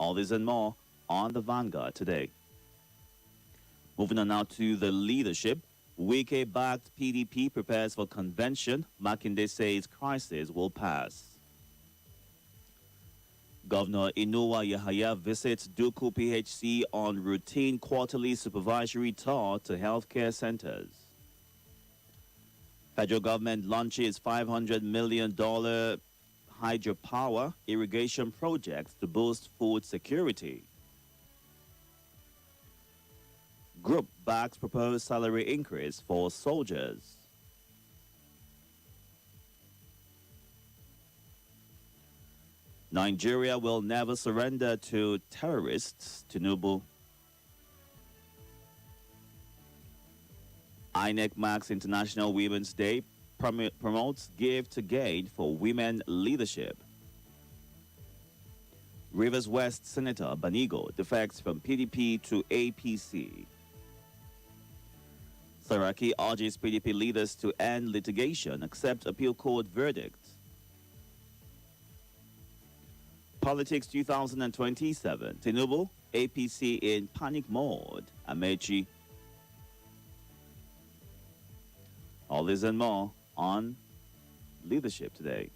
All this and more on the Vanguard today. Moving on now to the leadership. Wike-backed PDP prepares for convention. Makinde says crisis will pass. Governor Inuwa Yahaya visits Duku PHC on routine quarterly supervisory tour to healthcare centers. Federal government launches $500 million hydropower irrigation projects to boost food security. Group backs proposed salary increase for soldiers. Nigeria will never surrender to terrorists, Tinubu. INEC marks International Women's Day, promotes Give to Gain for women leadership. Rivers West Senator Banigo defects from PDP to APC. Saraki urges PDP leaders to end litigation, accept appeal court verdict. Politics 2027, Tinubu, APC in panic mode, Amechi. All this and more on leadership today.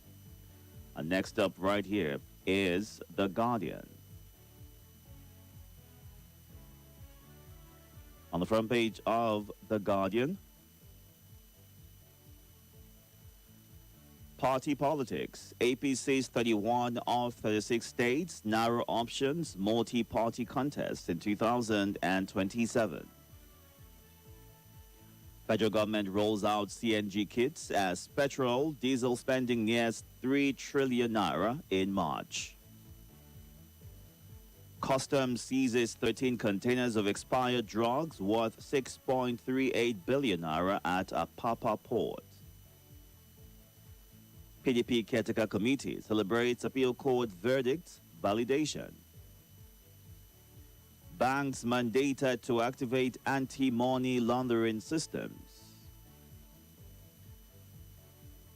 And next up right here is The Guardian. On the front page of The Guardian, party politics. APC's 31 of 36 states, narrow options, multi-party contest in 2027. Federal government rolls out CNG kits as petrol, diesel spending nears 3 trillion naira in March. Customs seizes 13 containers of expired drugs worth 6.38 billion naira at Apapa port. PDP Caretaker Committee celebrates appeal court verdict validation. Banks mandated to activate anti-money laundering systems.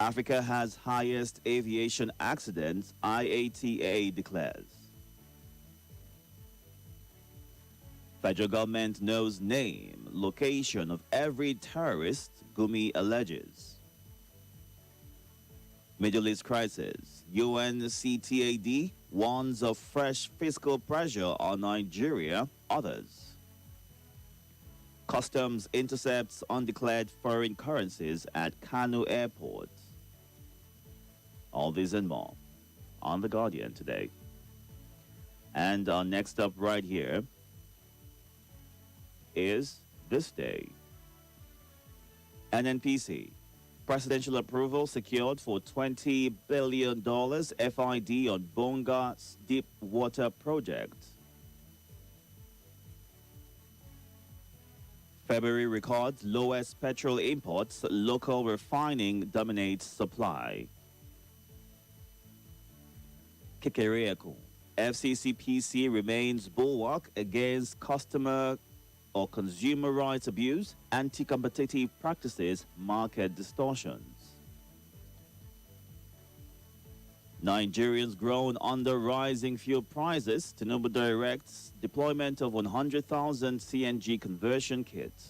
Africa has highest aviation accidents, IATA declares. Federal government knows name, location of every terrorist, Gumi alleges. Middle East crisis. UNCTAD warns of fresh fiscal pressure on Nigeria, others. Customs intercepts undeclared foreign currencies at Kano Airport. All this and more on The Guardian today. And next up right here is this day. NNPC. Presidential approval secured for $20 billion FID on Bonga Deep Water Project. February records lowest petrol imports. Local refining dominates supply. Kikereaku. FCCPC remains bulwark against customer or consumer rights abuse, anti-competitive practices, market distortions. Nigerians groan under rising fuel prices. Tinubu directs deployment of 100,000 CNG conversion kits.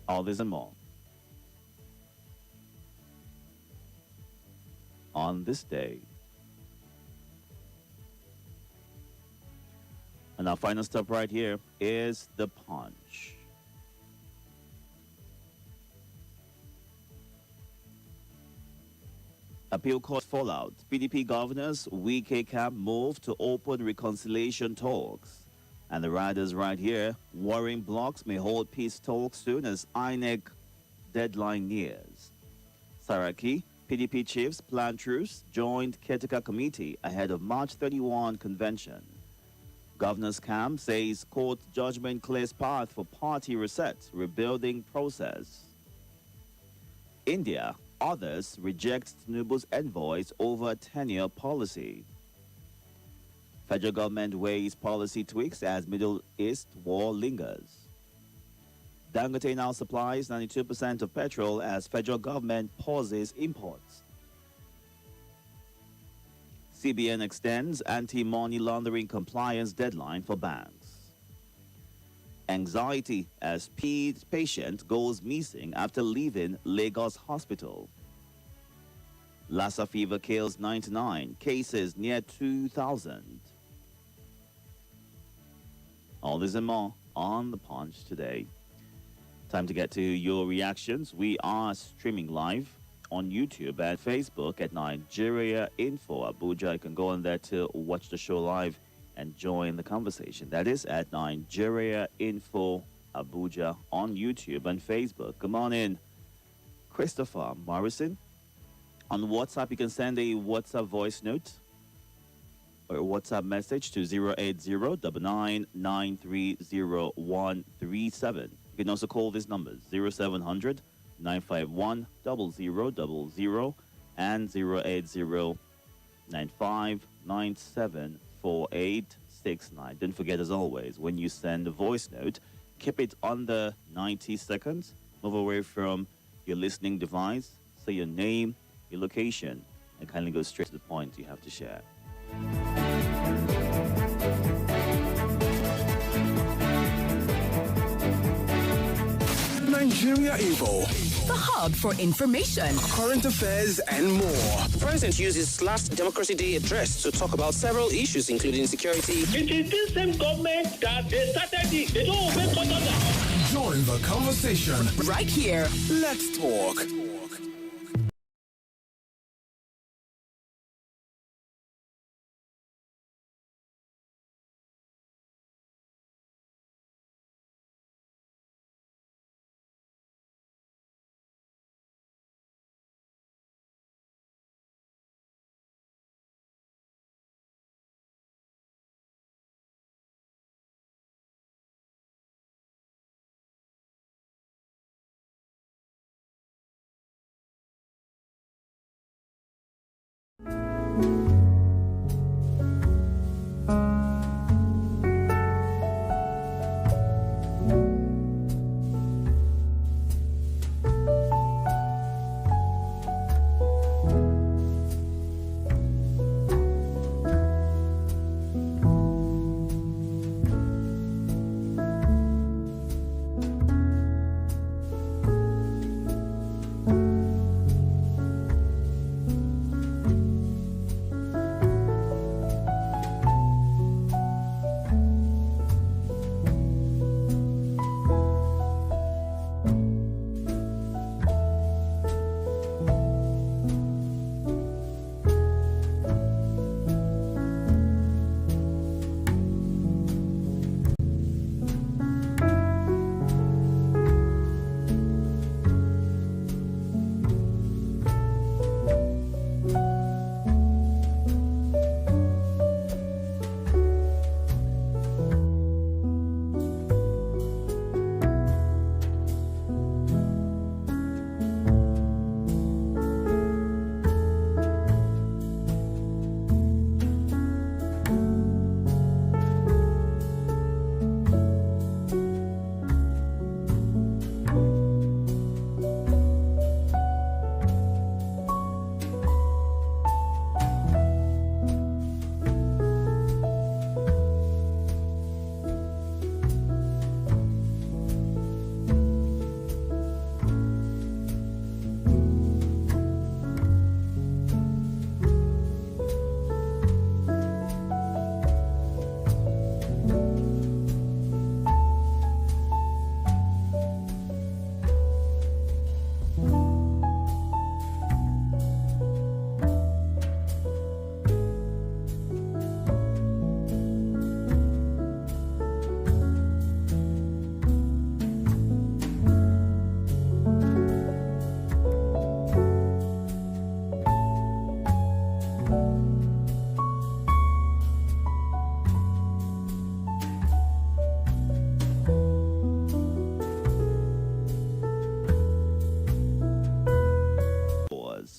All this and more on this day. And our final stop right here is The Punch. Appeal court fallout. PDP governors, Wike camp move to open reconciliation talks. And the riders right here, warring blocs may hold peace talks soon as INEC deadline nears. Saraki, PDP chiefs plan truce, joined caretaker committee ahead of March 31 convention. Governor's camp says court judgment clears path for party reset, rebuilding process. India, others reject Tinubu's envoys over tenure policy. Federal government weighs policy tweaks as Middle East war lingers. Dangote now supplies 92% of petrol as federal government pauses imports. CBN extends anti-money laundering compliance deadline for banks. Anxiety as patient goes missing after leaving Lagos hospital. Lassa fever kills 99, cases near 2,000. All this and more on The Punch today. Time to get to your reactions. We are streaming live on YouTube and Facebook at Nigeria Info Abuja. You can go on there to watch the show live and join the conversation. That is at Nigeria Info Abuja on YouTube and Facebook. Good morning, Christopher Morrison. On WhatsApp, you can send a WhatsApp voice note or a WhatsApp message to 080-99930137. You can also call these numbers 0700 951 0000 and 080-9597-4869. Don't forget, as always, when you send a voice note, keep it under 90 seconds. Move away from your listening device. Say your name, your location, and kindly go straight to the point you have to share. Nigeria Info, the hub for information, current affairs, and more. The president used his last Democracy Day address to talk about several issues, including security. It is this same government that they started it. They don't obey court order. Join the conversation right here. Let's talk.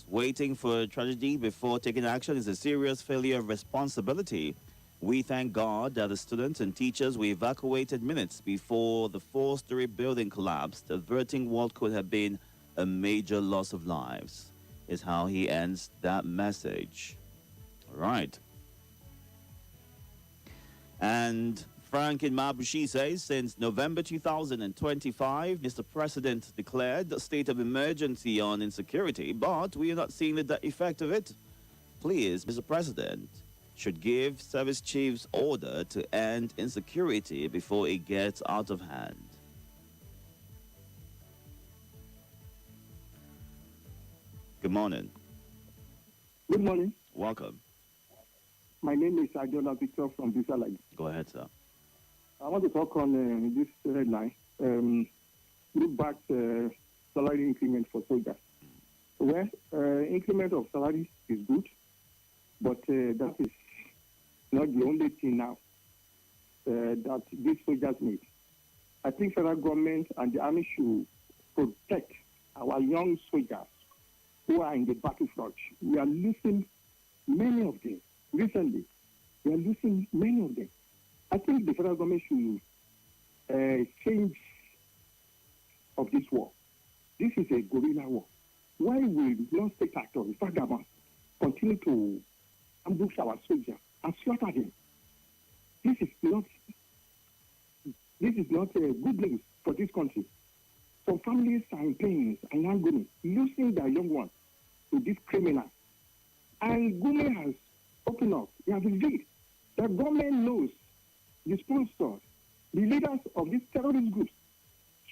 Waiting for a tragedy before taking action is a serious failure of responsibility. We thank God that the students and teachers were evacuated minutes before the four-story building collapsed, averting what could have been a major loss of lives, is how he ends that message. All right. And Frank in Mabushi says, since November 2025, Mr. President declared a state of emergency on insecurity, but we are not seeing the effect of it. Please, Mr. President, should give service chiefs order to end insecurity before it gets out of hand. Good morning. Good morning. Welcome. My name is Itodo Victor from Bisalagi. Go ahead, sir. I want to talk on this headline. Look back salary increment for soldiers. Well, increment of salary is good, but that is not the only thing now that these soldiers need. I think federal government and the army should protect our young soldiers who are in the battlefront. We are losing many of them. Recently, we are losing many of them. I think the federal government should change of this war. This is a guerrilla war. Why will non-state actors, vagabonds, continue to ambush our soldiers and slaughter them? This is not good news for this country. Some families are in pain and agony, losing their young ones to this criminal. And government has opened up. They have revealed that government knows the sponsors, the leaders of these terrorist groups.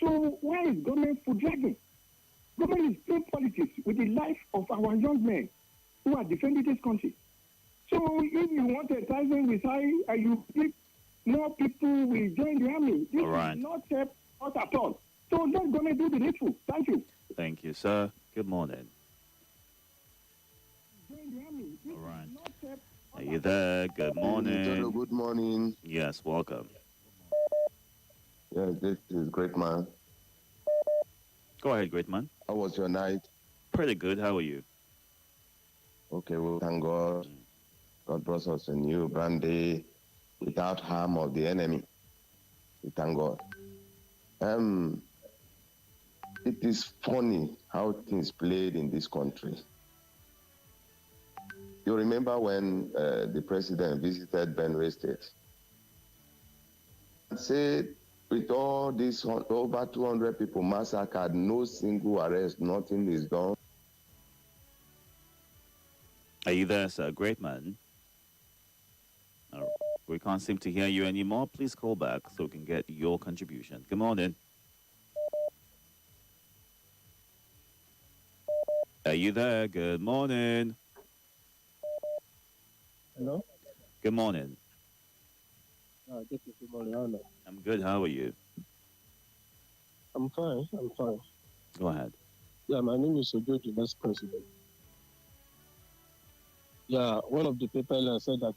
So why is government for dragging? Government is playing politics with the life of our young men who are defending this country. So if you want a thousand with high, you think more people will join the army. This All is not help us at all. So let government do the needful. Thank you. Thank you, sir. Good morning. Join the army. This All right. is not help Are you there? Good morning. Good morning. Yes, welcome. Yes, this is great man. Go ahead, great man. How was your night? Pretty good. How are you? Okay, well, thank God. God brought us a new brand day without harm of the enemy. We thank God. It is funny how things played in this country. You remember when the president visited Benue State and said, with all these over 200 people massacred, no single arrest, nothing is done. Are you there, sir? Great man. We can't seem to hear you anymore. Please call back so we can get your contribution. Good morning. Are you there? Good morning. Hello? Good morning. This is Mariano. I'm good. How are you? I'm fine. Go ahead. Yeah, my name is Ojoji, Vice President. Yeah, one of the people said that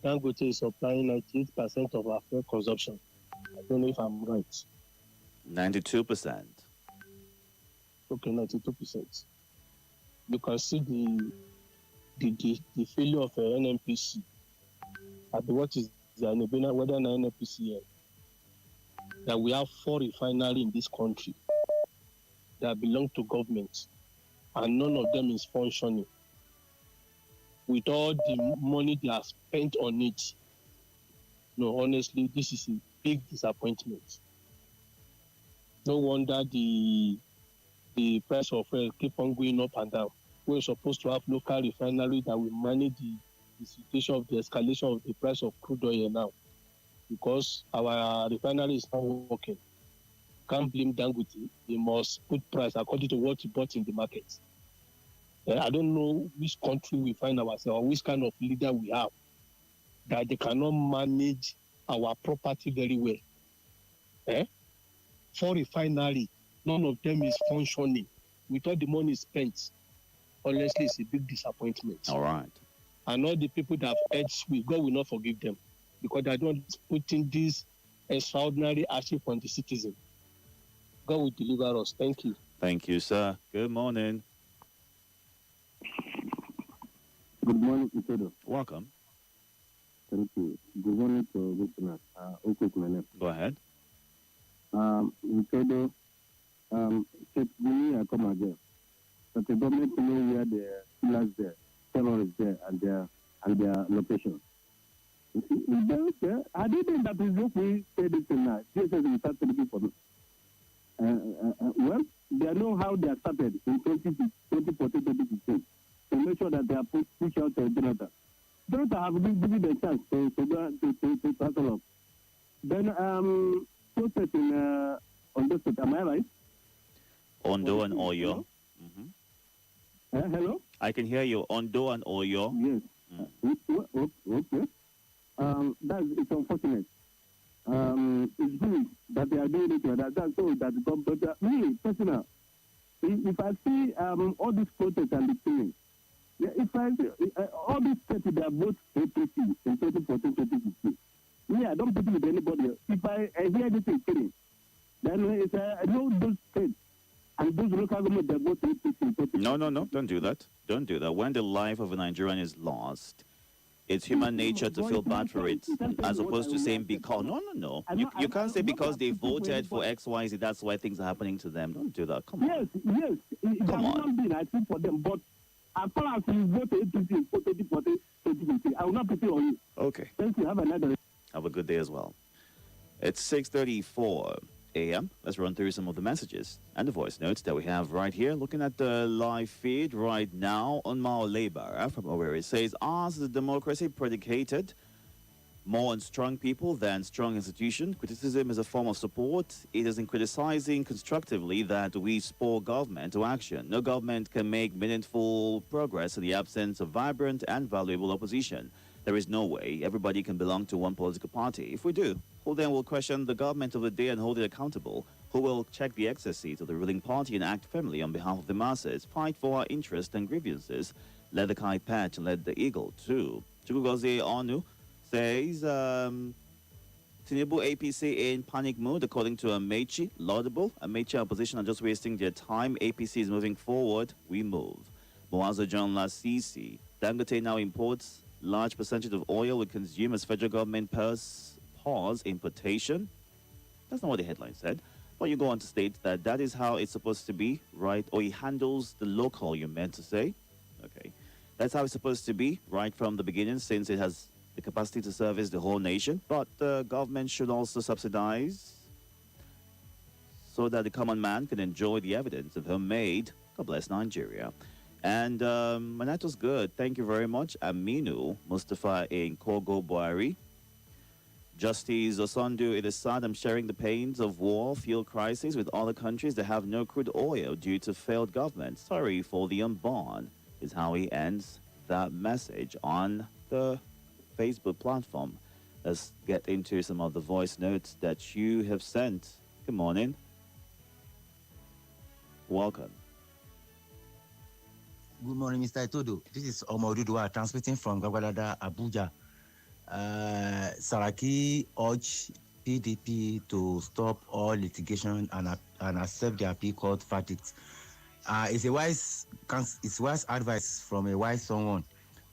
Dangote is supplying 98% of our fuel consumption. I don't know if I'm right. 92%. Okay, 92%. You can see the failure of NNPC. What is the whether an NNPC that we have 4 refineries in this country that belong to government, and none of them is functioning. With all the money they have spent on it, no, honestly, this is a big disappointment. No wonder the price of oil keep on going up and down. We're supposed to have local refinery that will manage the situation of the escalation of the price of crude oil now, because our refinery is not working. Can't blame Dangote. They must put price according to what you bought in the market. I don't know which country we find ourselves, or which kind of leader we have, that they cannot manage our property very well. 4 refineries, none of them is functioning. With all the money spent, honestly, it's a big disappointment. All right. And all the people that have edged with God will not forgive them, because they don't put in this extraordinary hardship on the citizen. God will deliver us. Thank you. Thank you, sir. Good morning. Good morning, Itodo. Welcome. Thank you. Good morning to listeners. Go ahead. Itodo, take me, I come again. But the government know where the pillars there. terrorists there and their location. I didn't that is what we say this thing now. Jesus will start looking for them. Well, they know how they are started in 2014, 2015 to make sure that they are push out Jonathan. Jonathan have been given the chance to settle up. Then process in Ondo State, am I right? Ondo and Oyo. Hello? I can hear you. Ondo and Oyo. Yes. Okay. It's unfortunate. It's good that they are doing it. That's so that but me personal, if I see all these protests and the things, if I see all these states they are both APC in 2014, 2015. Me, I don't put with anybody. If I hear anything killing, then it's I know those states and those local government they're both APC in 2014. No, don't do that. Don't do that. When the life of a Nigerian is lost, it's human nature to feel bad for it, as opposed to saying because. No. You can't say because they voted for X, Y, Z, that's why things are happening to them. Don't do that. Come on. Yes. Come on. I think for them, but as far as you vote APC in 2014, 2015, I will not put it on you. Okay. Thank you. Have another. Have a good day as well. It's 6:34 a.m. Let's run through some of the messages and the voice notes that we have right here. Looking at the live feed right now on Mao Labor from Owerri. It says, ours is a democracy predicated more on strong people than strong institutions. Criticism is a form of support. It is in criticizing constructively that we spur government to action. No government can make meaningful progress in the absence of vibrant and valuable opposition. There is no way everybody can belong to one political party. If we do, who then will question the government of the day and hold it accountable? Who will check the excesses of the ruling party and act firmly on behalf of the masses? Fight for our interests and grievances. Let the kite patch and let the eagle too. Chukwugozie Onu says, Tinubu APC in panic mood, according to Amechi. Laudable. Amechi opposition are just wasting their time. APC is moving forward. We move. Moazo John Lasisi. Dangote now imports large percentage of oil we consume as federal government pause importation. That's not what the headline said. But you go on to state that that is how it's supposed to be, right? Or he handles the local, you meant to say. Okay. That's how it's supposed to be, right from the beginning, since it has the capacity to service the whole nation. But the government should also subsidize so that the common man can enjoy the evidence of homemade. God bless Nigeria. And my night was good. Thank you very much. Aminu Mustafa in Kogo Buhari. Justice Osondu, it is sad I'm sharing the pains of war, fuel crisis with other countries that have no crude oil due to failed government. Sorry for the unborn, is how he ends that message on the Facebook platform. Let's get into some of the voice notes that you have sent. Good morning. Welcome. Good morning, Mr. Itodo. This is Omodudua transmitting from Gagwadada, Abuja. Saraki urged PDP to stop all litigation and accept the appeal court verdict. It's wise advice from a wise someone.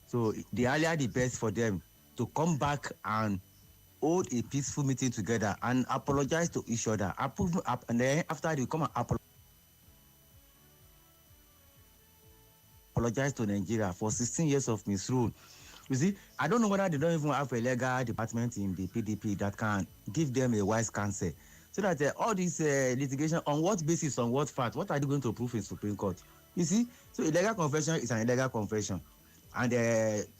So the earlier the best for them to come back and hold a peaceful meeting together and apologize to each other. And then after they come and apologize to Nigeria for 16 years of misrule. You see, I don't know whether they don't even have a legal department in the PDP that can give them a wise counsel. So that all this litigation, on what basis, on what fact, what are they going to prove in Supreme Court? You see, so illegal confession is an illegal confession. And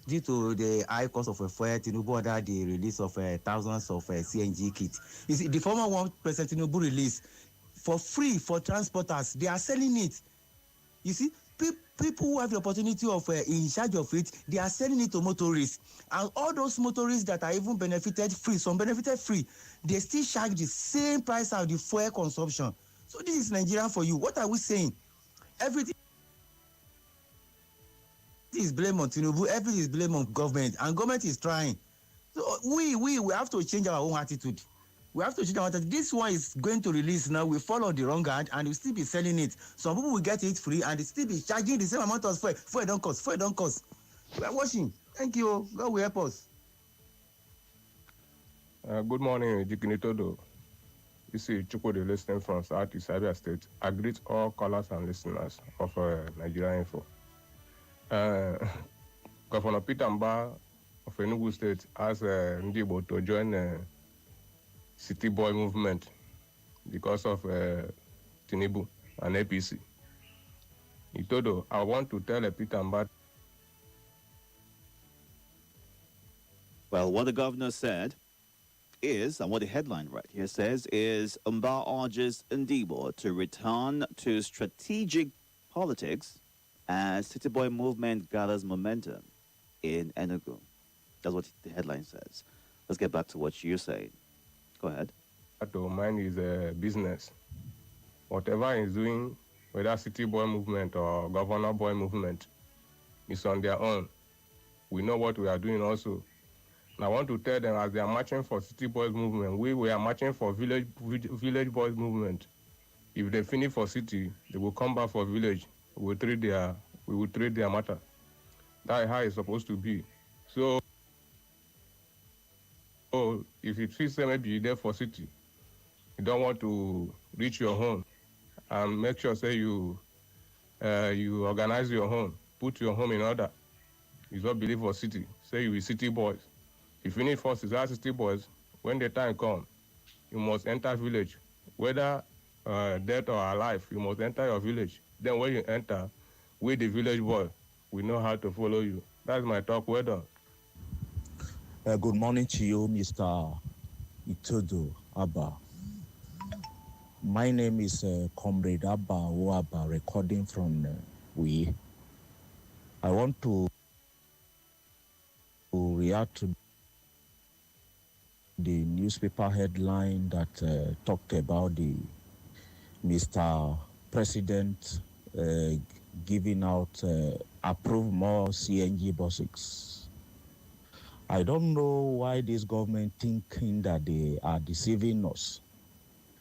due to the high cost of fuel, Tinubu ordered the release of thousands of CNG kits. You see, the former one President Tinubu released for free for transporters. They are selling it. You see, people who have the opportunity of in charge of it, they are selling it to motorists. And all those motorists that are even benefited free, some benefited free, they still charge the same price of the fuel consumption. So this is Nigeria for you. What are we saying? Everything is blame on Tinubu, everything is blame on government, and government is trying. So we have to change our own attitude. We have to change our attitude. This one is going to release now. We fall on the wrong hand and we still be selling it. Some people will get it free and they still be charging the same amount of fuel. Fuel don't cost. We are watching. Thank you. God will help us. Good morning, Itodo. This is Chukwudi listening from Southeast Abia State. I greet all callers and listeners of Nigeria Info. Governor Peter Mba of Enugu State asked Ndibo to join City Boy movement because of Tinubu and APC. Itodo, I want to tell Peter Mba. Well, what the governor said is, and what the headline right here says, is Mba urges Ndibo to return to strategic politics as City Boy movement gathers momentum in Enugu. That's what the headline says. Let's get back to what you're saying. Go ahead. To mind his business. Whatever he's doing, whether City Boy movement or Governor Boy movement, is on their own. We know what we are doing also. And I want to tell them, as they are marching for City Boys movement, we are marching for village boys movement. If they finish for city, they will come back for village. We will trade their matter. That is how it's supposed to be. So if it feels maybe you're there for city, you don't want to reach your home, and make sure say you organize your home, put your home in order. You don't believe for city. Say you be city boys. If you need forces as city boys, when the time comes, you must enter village. Whether dead or alive, you must enter your village. Then when you enter, we the village boy, we know how to follow you. That's my talk. Well done. Good morning to you, Mr. Itodo Abba. My name is Comrade Abba Oaba, recording from We. I want to react to the newspaper headline that talked about the Mr. President giving out approve more CNG buses. I don't know why this government thinking that they are deceiving us.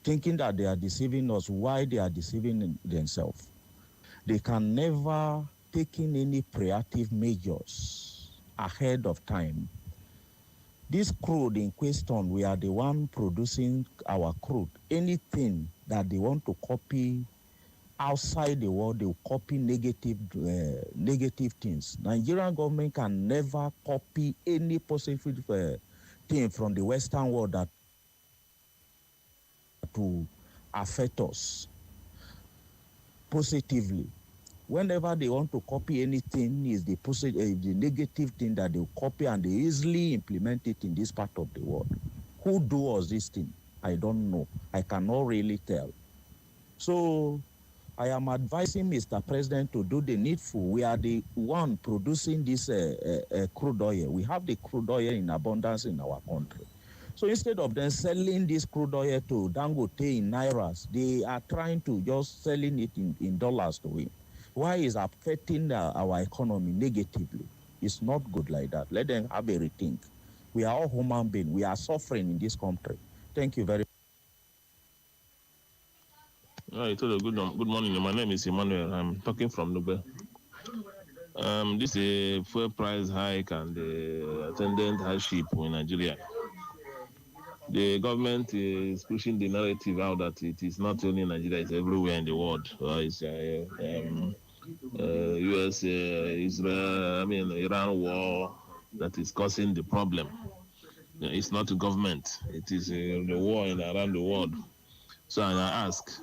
Thinking that they are deceiving us, why they are deceiving themselves. They can never take in any preemptive measures ahead of time. This crude in question, we are the one producing our crude. Anything that they want to copy outside the world, they will copy negative things. Nigerian government can never copy any positive thing from the Western world that to affect us positively. Whenever they want to copy anything, is the the negative thing that they copy, and they easily implement it in this part of the world. Who does this thing? I don't know. I cannot really tell. So I am advising Mr. President to do the needful. We are the one producing this crude oil. We have the crude oil in abundance in our country. So instead of them selling this crude oil to Dangote in Nairas, they are trying to just selling it in dollars to him. Why is affecting our economy negatively? It's not good like that. Let them have a rethink. We are all human beings. We are suffering in this country. Thank you very much. Good morning. My name is Emmanuel. I'm talking from Nube. This is a fuel price hike and the attendant hardship in Nigeria. The government is pushing the narrative out that it is not only in Nigeria, it's everywhere in the world. It's US, Israel, Iran war that is causing the problem. It's not the government. It is the war around the world. So I ask,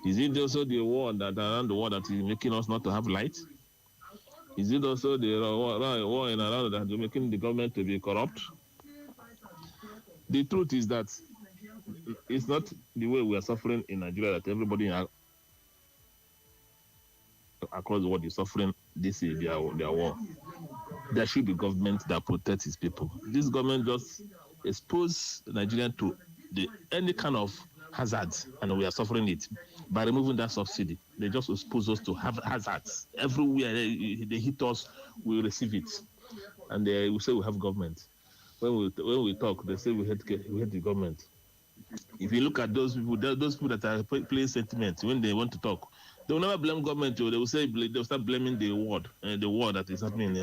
is it also the war that around the world that is making us not to have light? Is it also the war around that is making the government to be corrupt? The truth is that it's not the way we are suffering in Nigeria that everybody across the world is suffering. This is their war. There should be government that protects its people. This government just exposes Nigeria to any kind of hazards, and we are suffering it by removing that subsidy. They just expose us to have hazards everywhere. They hit us, we receive it, and we say we have government. When we talk, they say we hate the government. If you look at those people that are playing sentiment when they want to talk, they will never blame government. They will say they'll start blaming the war that is happening.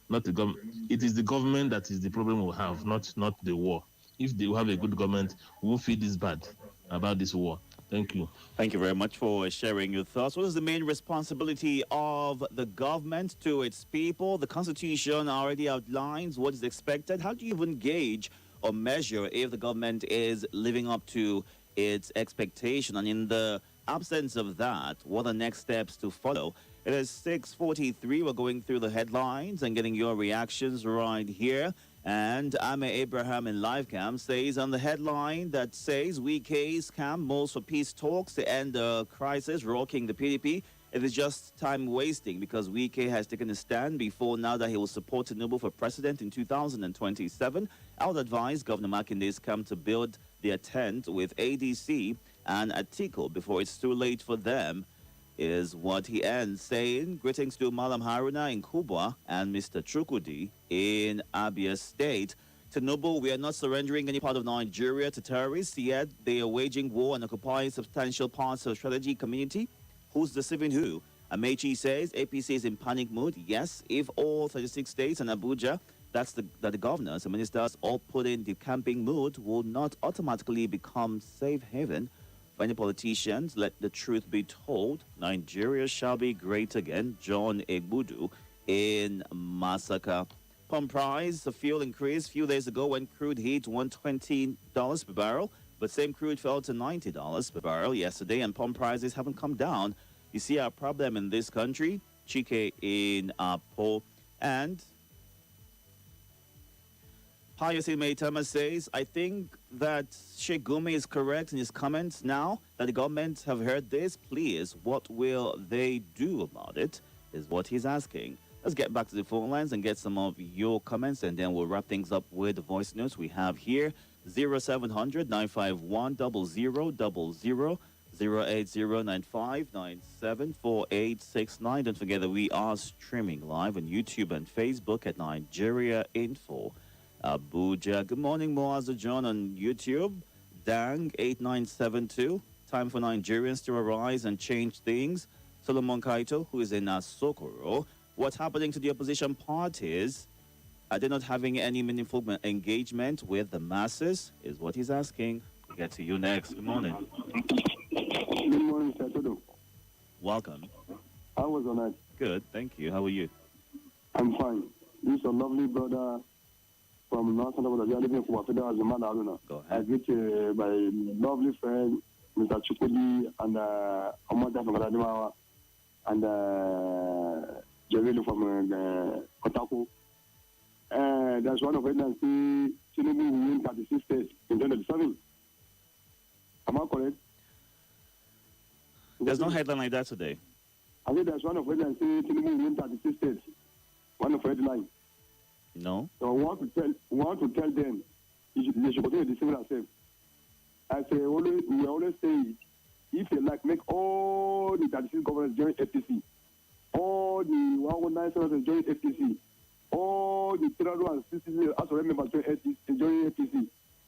Not the government. It is the government that is the problem we have, not the war. If they have a good government, we won't feel this bad about this war. Thank you. Thank you very much for sharing your thoughts. What is the main responsibility of the government to its people? The Constitution already outlines what is expected. How do you even gauge or measure if the government is living up to its expectation? And in the absence of that, what are next steps to follow? It is 6:43. We're going through the headlines and getting your reactions right here. And Ame Abraham in Livecam says on the headline that says WK's camp moves for peace talks to end the crisis rocking the PDP. It is just time wasting because WK has taken a stand before now that he will support Tinubu for president in 2027. I would advise Governor Makinde's camp to build their tent with ADC and Atiku before it's too late for them, is what he ends saying. Greetings to Malam Haruna in Kubwa and Mr. Chukudi in Abia State. Tinubu, we are not surrendering any part of Nigeria to terrorists, yet they are waging war and occupying substantial parts of the strategy community. Who's deceiving who? Amechi says APC is in panic mood. Yes, if all 36 states and Abuja, that the governors and ministers all put in the camping mood, will not automatically become safe haven. For any politicians, let the truth be told. Nigeria shall be great again. John Egbudu in Masaka. Pump price of fuel increased a few days ago when crude hit $120 per barrel, but same crude fell to $90 per barrel yesterday, and pump prices haven't come down. You see our problem in this country? Chike in Apo. And Pius Maitama says, I think that Sheikh Gumi is correct in his comments now that the government have heard this. Please, what will they do about it, is what he's asking. Let's get back to the phone lines and get some of your comments, and then we'll wrap things up with the voice notes we have here. 0700 951 0000 08095974869. Don't forget that we are streaming live on YouTube and Facebook at Nigeria Info Abuja. Good morning, Moaza John on YouTube. Dang 8972. Time for Nigerians to arise and change things. Solomon Kaito, who is in Asokoro. What's happening to the opposition parties? Are they not having any meaningful engagement with the masses? Is what he's asking. We'll get to you next. Good morning. Good morning, Sir Itodo. Welcome. How was your night? Good, thank you. How are you? I'm fine. This is a lovely brother from North Central Nigeria living in Kuwafida as a man. Go ahead. I greet my lovely friend, Mr. Chukudi, and Amanda from Rademawa, and Javelu from Kotaku. There's one of them that see Tinubu will win 36 states in 2027. Am I correct? There's no headline like that today. I think there's one of them that see Tinubu will win 36 states. One of headline. No. So we want to tell them they should continue to deceive themselves. I say we always say, if you like, make all the 36 governors join FTC, all the 119 senators join FTC, all the 360 House of members join FTC,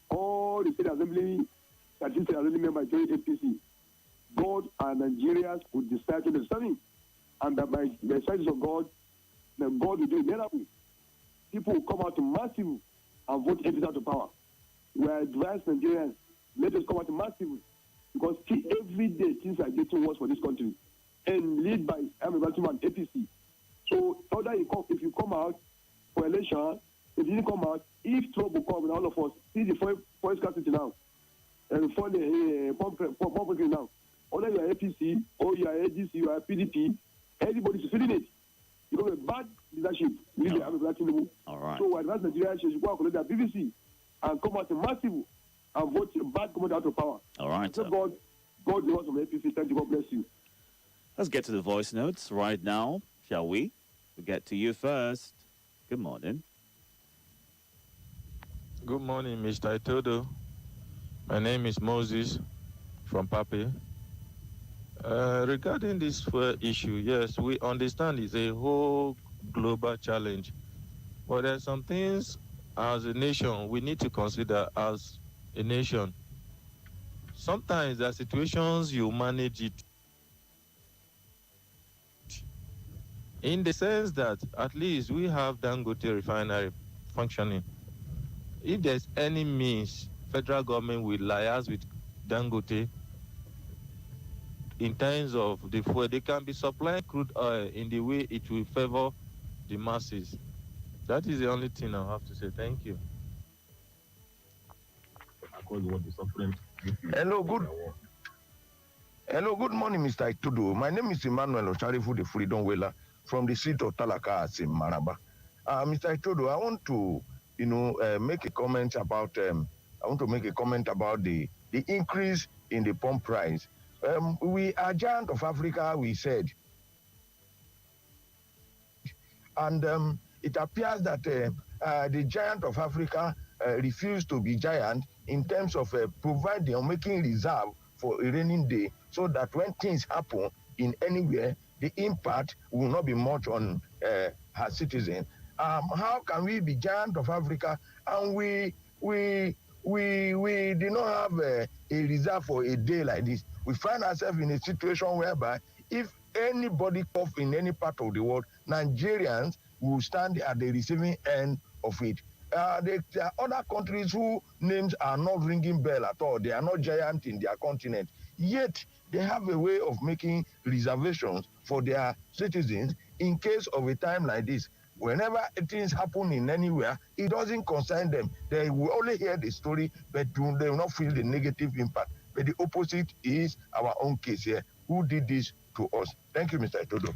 all the state assembly 36 state assembly members join FTC. God and Nigerians will decide to the study, and that by the sides of God, then God will do a miracle. People will come out to massive and vote APC out of power. We advise Nigerians, let us come out to massive, because every day things are getting worse for this country, and lead by Baltimore and APC. So, if you come out for election, if you didn't come out, if trouble comes with all of us, see the forest scarcity now, and for the public now, whether you are APC or you are ADC, you are PDP, everybody's feeling it. Because a bad leadership, we need to have a black Tinubu. All right. So, advance Nigeria should go and collect the BBC and come out massive and vote bad government out of power. All right. So, God bless from APC. Thank you. God bless you. Let's get to the voice notes right now, shall we? We'll get to you first. Good morning. Good morning, Mr. Itodo. My name is Moses from Pape. Regarding this issue, yes, we understand it's a whole global challenge. But there are some things as a nation we need to consider as a nation. Sometimes there are situations you manage it in the sense that at least we have Dangote refinery functioning. If there's any means, federal government will liaise with Dangote in terms of the fuel. They can be supplying crude oil in the way it will favor the masses. That is the only thing I have to say. Thank you. Hello, good morning, Mr. Itodo. My name is Emmanuel Osharifu, the Freedom Whaler, from the seat of Talaka in Maraba. Mr. Itodo, I want to, make a comment about. I want to make a comment about the increase in the pump price. We are giant of Africa, we said, and it appears that the giant of Africa refused to be giant in terms of providing or making reserve for a raining day, so that when things happen in anywhere, the impact will not be much on her citizens. How can we be giant of Africa and we do not have a reserve for a day like this? We find ourselves in a situation whereby if anybody cough in any part of the world, Nigerians will stand at the receiving end of it. There are other countries whose names are not ringing bell at all. They are not giant in their continent. Yet, they have a way of making reservations for their citizens in case of a time like this. Whenever things happen in anywhere, it doesn't concern them. They will only hear the story, but they will not feel the negative impact. But the opposite is our own case here. Who did this to us? Thank you, Mr. Itodo.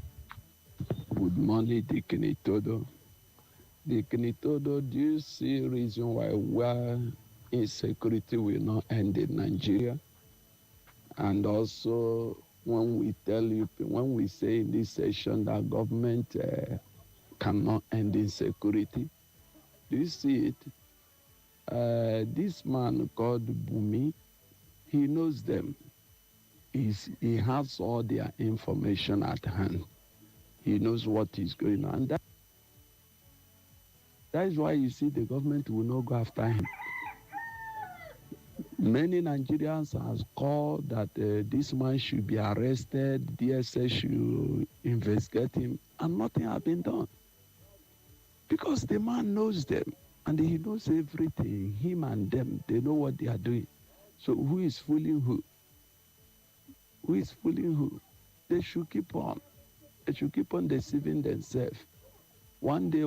Good morning, Deacon Itodo. Deacon Itodo, do you see a reason why insecurity will not end in Nigeria? And also, when we say in this session that government cannot end insecurity, do you see it? This man called Bumi, he knows them. He has all their information at hand. He knows what is going on. That is why you see the government will not go after him. Many Nigerians have called that this man should be arrested, DSS should investigate him, and nothing has been done. Because the man knows them, and he knows everything. Him and them, they know what they are doing. So who is fooling who? Who is fooling who? They should keep on. They should keep on deceiving themselves. One day,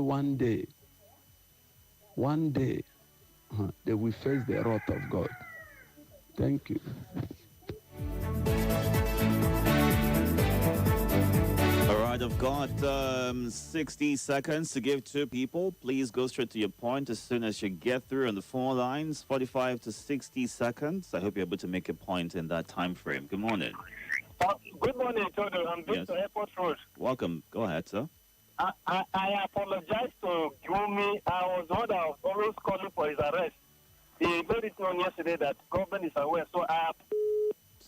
they will face the wrath of God. Thank you. All right, I've got 60 seconds to give to people. Please go straight to your point as soon as you get through on the phone lines. 45 to 60 seconds. I hope you're able to make a point in that time frame. Good morning. Good morning, Itodo. I'm Victor, Airport Road. Welcome. Go ahead, sir. I apologize to Gumi. I was the one that was always calling for his arrest. He made it known yesterday that government is aware. So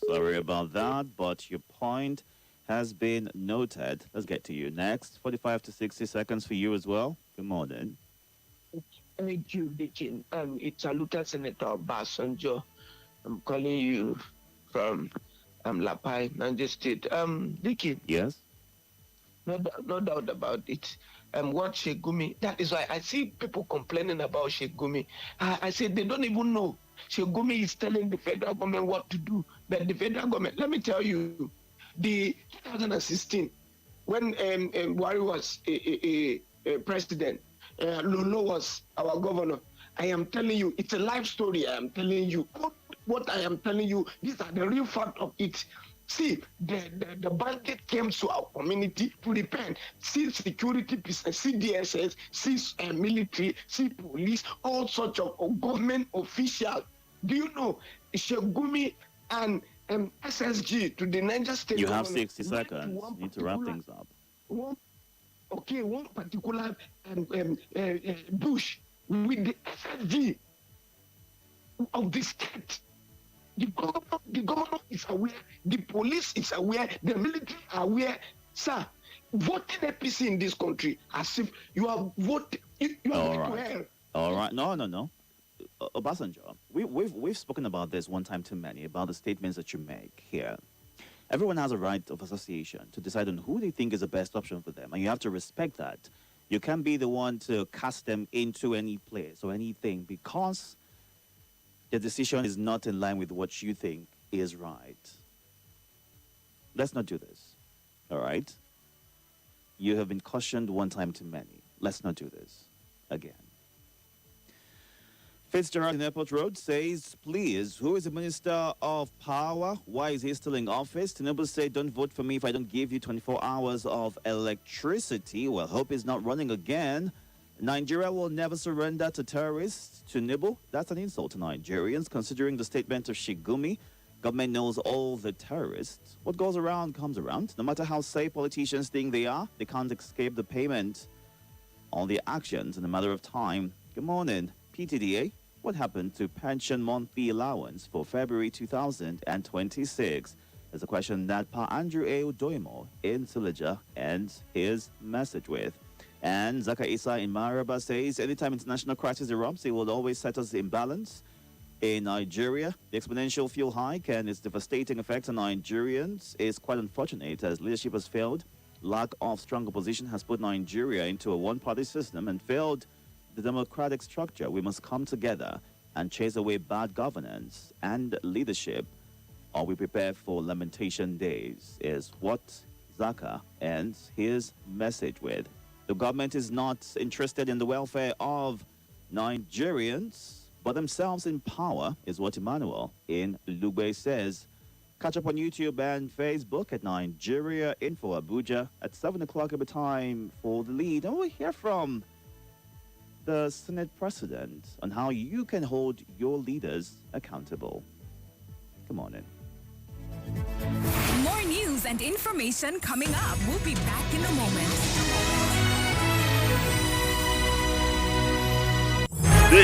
Sorry about that, but your point has been noted. Let's get to you next. 45 to 60 seconds for you as well. Good morning. Thank you, Deacon. It's Aluta Senator Basanjo. I'm calling you from Lapai, Niger State. Deacon. Yes. No doubt about it. What Shegumi, that is why I see people complaining about Shegumi. I say they don't even know. Shegumi is telling the federal government what to do. But the federal government, let me tell you, the 2016, when Buhari was a president, Lolo was our governor. I am telling you, it's a life story. I am telling you. What I am telling you, these are the real fact of it. See, the bandit came to our community to repent. See security, see DSS, see military, see police, all sorts of government officials. Do you know Shegumi and SSG to the Niger State? You have 60 seconds. You need to wrap things up. One particular bush with the SSG of the state. The government is aware, the police is aware, the military are aware. Sir, voting APC in this country as if you are voting, you are going to hell. All right. No. Obasanjo, we've spoken about this one time too many, about the statements that you make here. Everyone has a right of association to decide on who they think is the best option for them, and you have to respect that. You can't be the one to cast them into any place or anything because the decision is not in line with what you think is right. Let's not do this. All right? You have been cautioned one time too many. Let's not do this again. Fitzgerald in Airport Road says, please, who is the Minister of Power? Why is he still in office? Tinubu said, don't vote for me if I don't give you 24 hours of electricity. Well, hope he's not running again. Nigeria will never surrender to terrorists. Tinubu, that's an insult to Nigerians, considering the statement of Shigumi. Government knows all the terrorists. What goes around comes around. No matter how safe politicians think they are, they can't escape the payment on their actions in a matter of time. Good morning. PTDA, what happened to pension monthly allowance for February 2026? Is a question that Pa Andrew A. Udoimo in Sileja ends his message with. And Zaka Isa in Maraba says, anytime international crisis erupts, it will always set us in balance. In Nigeria, the exponential fuel hike and its devastating effects on Nigerians is quite unfortunate as leadership has failed. Lack of strong opposition has put Nigeria into a one-party system and failed the democratic structure. We must come together and chase away bad governance and leadership, or we prepare for lamentation days, is what Zaka ends his message with. The government is not interested in the welfare of Nigerians, but themselves in power, is what Emmanuel in Lugbe says. Catch up on YouTube and Facebook at Nigeria Info Abuja at 7 o'clock every time for the lead. And we'll hear from the Senate President on how you can hold your leaders accountable. Good morning. More news and information coming up. We'll be back in a moment.